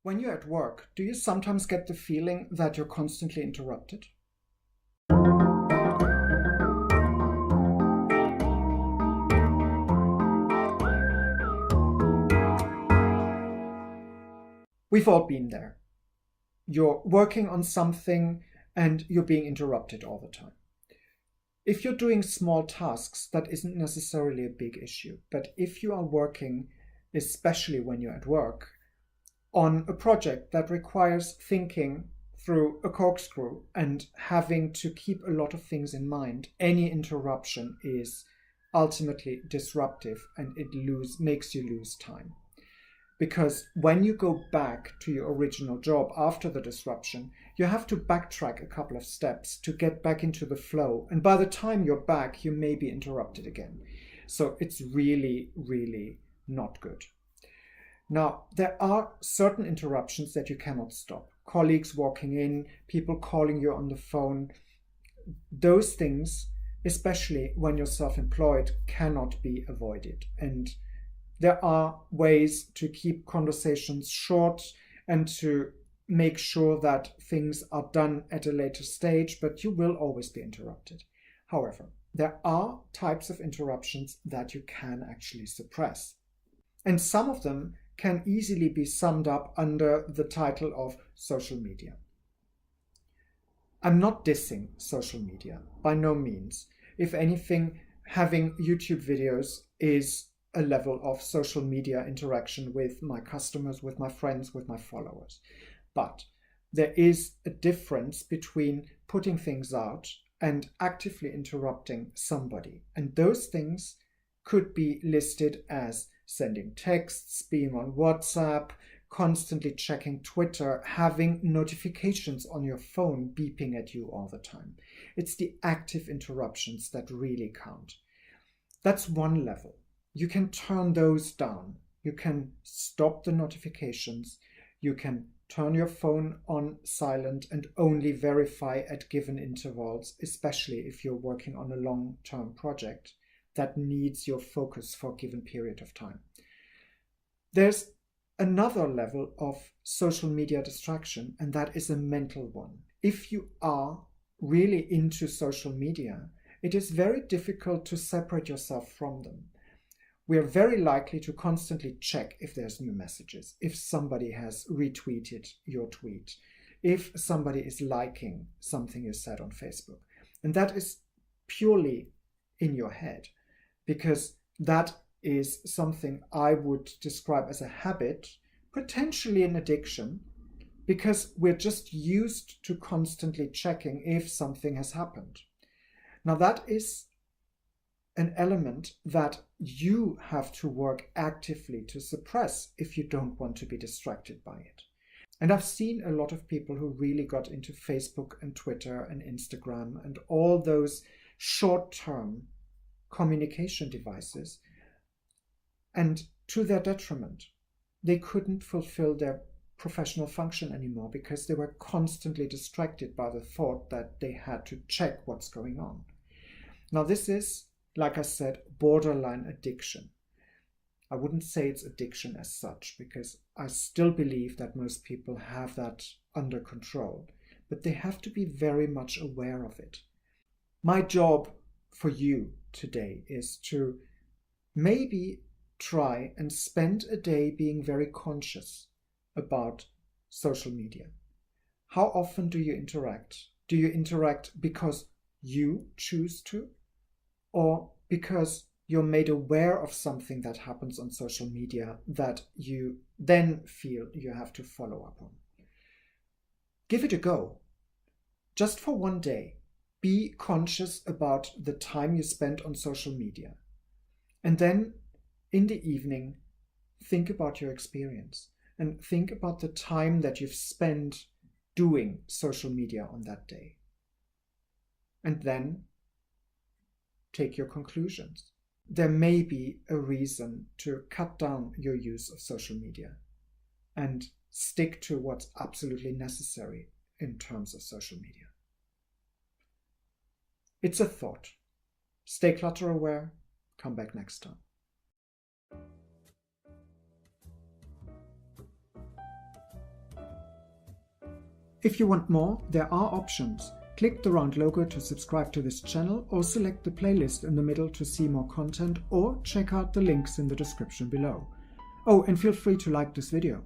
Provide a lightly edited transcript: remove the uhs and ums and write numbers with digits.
When you're at work, do you sometimes get the feeling that you're constantly interrupted? We've all been there. You're working on something and you're being interrupted all the time. If you're doing small tasks, that isn't necessarily a big issue. But if you are working, especially when you're at work, on a project that requires thinking through a corkscrew and having to keep a lot of things in mind, any interruption is ultimately disruptive and it makes you lose time. Because when you go back to your original job after the disruption, you have to backtrack a couple of steps to get back into the flow. And by the time you're back, you may be interrupted again. So it's really, really not good. Now, there are certain interruptions that you cannot stop. Colleagues walking in, people calling you on the phone. Those things, especially when you're self-employed, cannot be avoided. And there are ways to keep conversations short and to make sure that things are done at a later stage, but you will always be interrupted. However, there are types of interruptions that you can actually suppress. And some of them can easily be summed up under the title of social media. I'm not dissing social media, by no means. If anything, having YouTube videos is a level of social media interaction with my customers, with my friends, with my followers. But there is a difference between putting things out and actively interrupting somebody. And those things could be listed as sending texts, being on WhatsApp, constantly checking Twitter, having notifications on your phone beeping at you all the time. It's the active interruptions that really count. That's one level. You can turn those down. You can stop the notifications. You can turn your phone on silent and only verify at given intervals, especially if you're working on a long-term project that needs your focus for a given period of time. There's another level of social media distraction, and that is a mental one. If you are really into social media, it is very difficult to separate yourself from them. We are very likely to constantly check if there's new messages, if somebody has retweeted your tweet, if somebody is liking something you said on Facebook. And that is purely in your head, because that is something I would describe as a habit, potentially an addiction, because we're just used to constantly checking if something has happened. Now that is an element that you have to work actively to suppress if you don't want to be distracted by it. And I've seen a lot of people who really got into Facebook and Twitter and Instagram and all those short-term communication devices, and to their detriment, they couldn't fulfill their professional function anymore because they were constantly distracted by the thought that they had to check what's going on. Now this is, like I said, borderline addiction. I wouldn't say it's addiction as such, because I still believe that most people have that under control, but they have to be very much aware of it. My job for you today is to maybe try and spend a day being very conscious about social media. How often do you interact? Do you interact because you choose to, or because you're made aware of something that happens on social media that you then feel you have to follow up on? Give it a go. Just for one day, be conscious about the time you spend on social media. And then in the evening, think about your experience and think about the time that you've spent doing social media on that day. And then take your conclusions. There may be a reason to cut down your use of social media and stick to what's absolutely necessary in terms of social media. It's a thought. Stay clutter aware. Come back next time. If you want more, there are options. Click the round logo to subscribe to this channel, or select the playlist in the middle to see more content, or check out the links in the description below. Oh, and feel free to like this video.